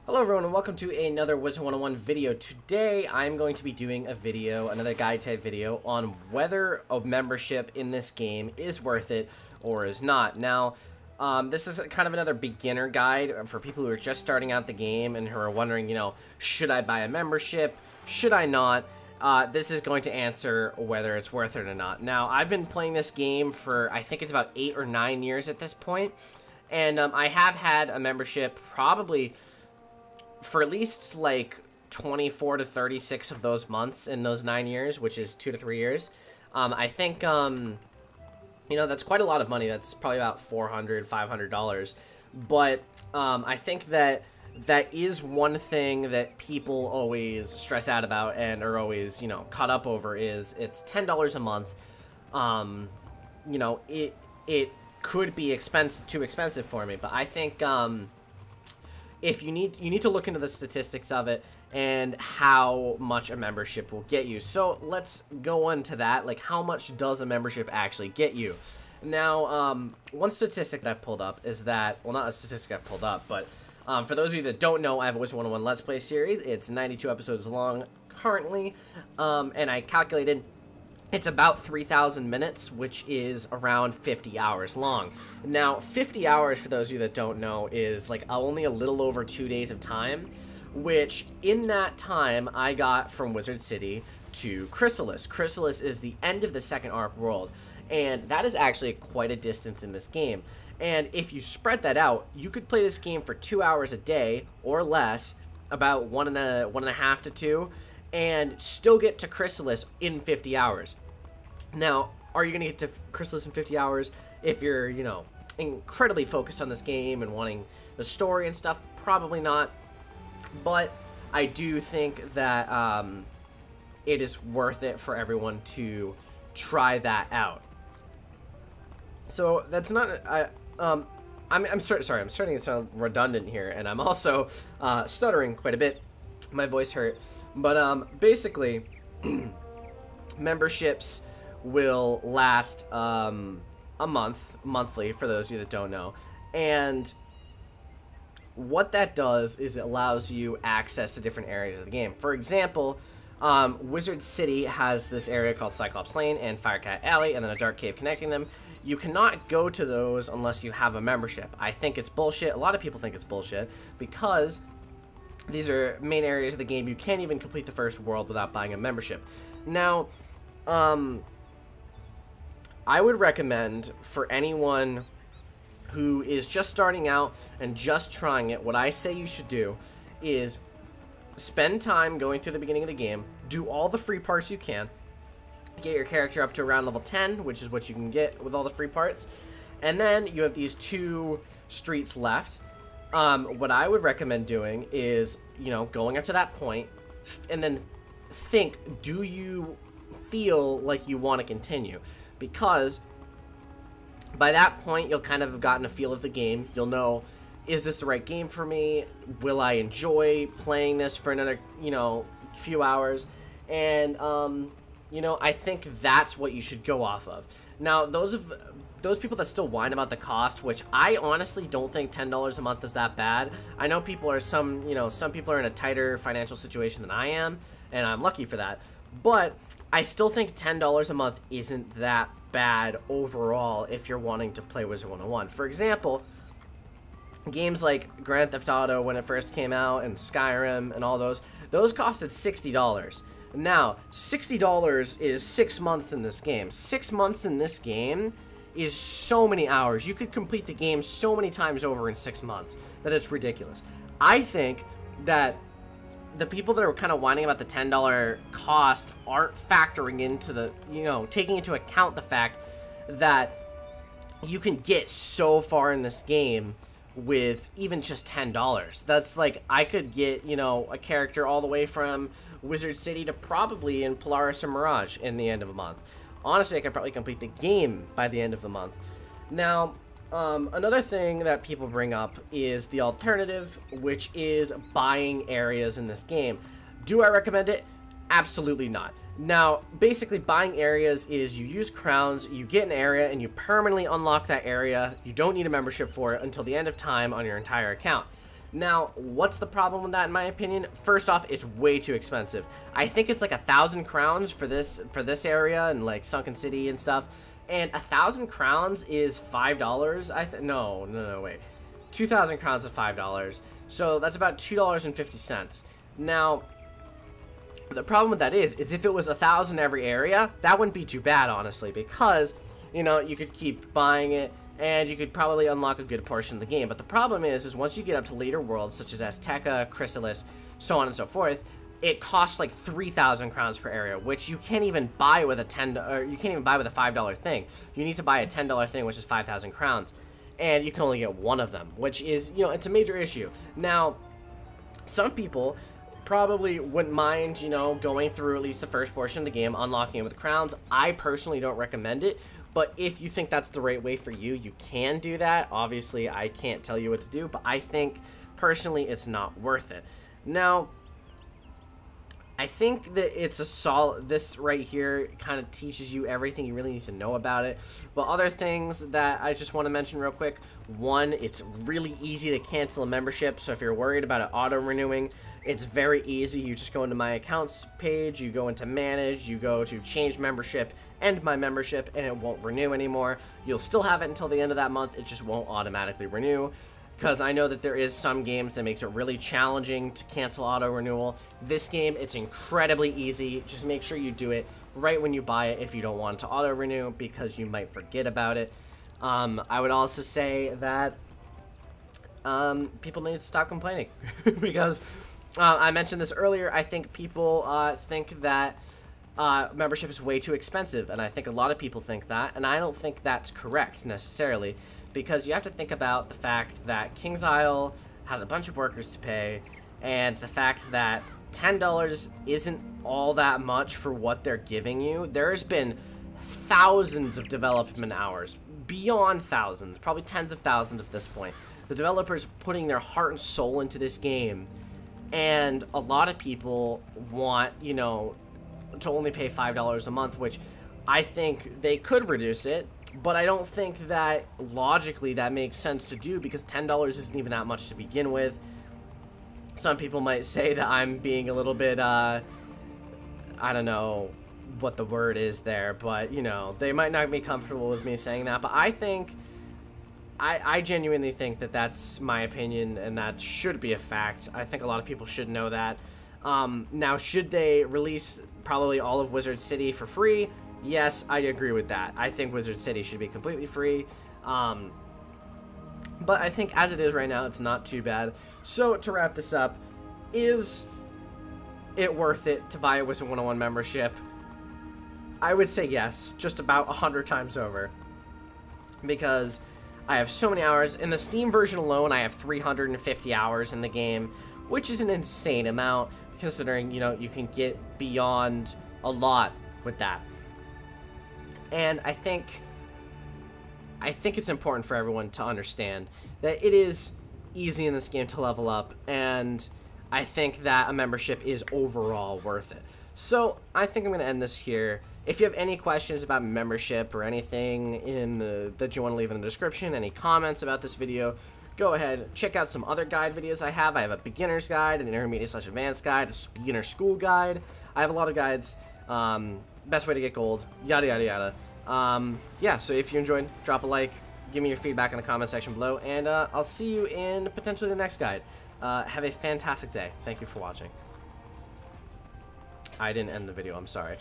Hello everyone and welcome to another Wizard101 video. Today I'm going to be doing a video, another guide type video, on whether a membership in this game is worth it or is not. Now, this is kind of another beginner guide for people who are just starting out the game and who are wondering, should I buy a membership? Should I not? This is going to answer whether it's worth it or not. Now, I've been playing this game for, I think it's about 8 or 9 years at this point, and I have had a membership probably for at least like 24 to 36 of those months in those 9 years, which is 2 to 3 years. I think, that's quite a lot of money. That's probably about $400, $500. But I think that is one thing that people always stress out about and are always, caught up over is it's $10 a month. It could be too expensive for me, but I think, if you need to look into the statistics of it and how much a membership will get you. So let's go into that. Like, how much does a membership actually get you? Now, one statistic that I've pulled up is that, well, not a statistic I've pulled up, but for those of you that don't know, I have a Wizard101 Let's Play series. It's 92 episodes long currently, and I calculated it's about 3,000 minutes, which is around 50 hours long. Now, 50 hours, for those of you that don't know, is like only a little over 2 days of time, which in that time I got from Wizard City to Chrysalis. Chrysalis is the end of the second arc world, and that is actually quite a distance in this game. And if you spread that out, you could play this game for 2 hours a day or less, about one and a half to 2, and still get to Chrysalis in 50 hours. Now, are you going to get to Chrysalis in 50 hours if you're, incredibly focused on this game and wanting the story and stuff? Probably not. But I do think that it is worth it for everyone to try that out. So that's not... I'm sorry, I'm starting to sound redundant here, and I'm also stuttering quite a bit. My voice hurt. But basically, memberships will last a monthly, for those of you that don't know. And what that does is it allows you access to different areas of the game. For example, Wizard City has this area called Cyclops Lane and Firecat Alley, and then a dark cave connecting them. You cannot go to those unless you have a membership. I think it's bullshit. A lot of people think it's bullshit because these are main areas of the game. You can't even complete the first world without buying a membership. Now, I would recommend for anyone who is just starting out and just trying it, what I say you should do is spend time going through the beginning of the game, do all the free parts you can, get your character up to around level 10, which is what you can get with all the free parts, and then you have these 2 streets left. What I would recommend doing is, going up to that point and then think, do you feel like you want to continue? Because by that point, you'll kind of have gotten a feel of the game. You'll know, is this the right game for me? Will I enjoy playing this for another, few hours? And, I think that's what you should go off of. Now, those people that still whine about the cost, which I honestly don't think $10 a month is that bad. I know people are some people are in a tighter financial situation than I am, and I'm lucky for that. But I still think $10 a month isn't that bad overall if you're wanting to play Wizard101. For example, games like Grand Theft Auto when it first came out and Skyrim and all those costed $60. Now, $60 is 6 months in this game. 6 months in this game is so many hours. You could complete the game so many times over in 6 months that it's ridiculous. I think that the people that are kind of whining about the $10 cost aren't factoring into the, taking into account the fact that you can get so far in this game with even just $10. That's like, I could get, a character all the way from Wizard City to probably in Polaris or Mirage in the end of a month. Honestly, I could probably complete the game by the end of the month. Now, another thing that people bring up is the alternative, which is buying areas in this game. Do I recommend it? Absolutely not. Now, basically, buying areas is you use crowns, you get an area, and you permanently unlock that area. You don't need a membership for it until the end of time on your entire account. Now, what's the problem with that, in my opinion? First off, it's way too expensive. I think it's like 1,000 crowns for this area and like Sunken City and stuff. And 1,000 crowns is $5. No, wait. 2,000 crowns is $5. So that's about $2.50. Now, the problem with that is if it was 1,000 every area, that wouldn't be too bad, honestly, because, you know, you could keep buying it, and you could probably unlock a good portion of the game. But the problem is once you get up to later worlds, such as Azteca, Chrysalis, so on and so forth, it costs like 3,000 crowns per area, which you can't even buy with a $5 thing. You need to buy a $10 thing, which is 5,000 crowns, and you can only get one of them, which is, you know, it's a major issue. Now, some people probably wouldn't mind, you know, going through at least the first portion of the game, unlocking it with crowns. I personally don't recommend it, but if you think that's the right way for you, you can do that. Obviously, I can't tell you what to do, but I think personally it's not worth it. Now, I think that it's a solid, this right here kind of teaches you everything you really need to know about it. But other things that I just want to mention real quick. One, it's really easy to cancel a membership. So if you're worried about it auto-renewing, it's very easy. You just go into my accounts page, you go into manage, you go to change membership, end my membership, and it won't renew anymore. You'll still have it until the end of that month. It just won't automatically renew. Because I know that there is some games that makes it really challenging to cancel auto-renewal. This game, it's incredibly easy. Just make sure you do it right when you buy it if you don't want it to auto-renew, because you might forget about it. I would also say that people need to stop complaining. Because I mentioned this earlier, I think people think that membership is way too expensive, and I think a lot of people think that, and I don't think that's correct necessarily. Because you have to think about the fact that King's Isle has a bunch of workers to pay, and the fact that $10 isn't all that much for what they're giving you. There's been thousands of development hours, beyond thousands, probably tens of thousands at this point. The developers putting their heart and soul into this game, and a lot of people want, you know, to only pay $5 a month, which I think they could reduce it. But I don't think that logically that makes sense to do, because $10 isn't even that much to begin with. Some people might say that I'm being a little bit, I don't know what the word is there, but, you know, they might not be comfortable with me saying that. But I think, I genuinely think that that's my opinion, and that should be a fact. I think a lot of people should know that. Now, should they release probably all of Wizard City for free? Yes, I agree with that. I think Wizard City should be completely free. But I think as it is right now, it's not too bad. So to wrap this up, is it worth it to buy a Wizard101 membership? I would say yes, just about 100 times over. Because I have so many hours. In the Steam version alone, I have 350 hours in the game, which is an insane amount, considering, you know, you can get beyond a lot with that. And I think it's important for everyone to understand that it is easy in this game to level up, and I think that a membership is overall worth it. So I think I'm going to end this here. If you have any questions about membership or anything that you want to leave in the description, any comments about this video, go ahead, check out some other guide videos I have. I have a beginner's guide, an intermediate/advanced guide, a beginner school guide. I have a lot of guides. Best way to get gold, yada yada yada. Yeah, so if you enjoyed, drop a like, give me your feedback in the comment section below, and I'll see you in potentially the next guide. Have a fantastic day. Thank you for watching. I didn't end the video, I'm sorry.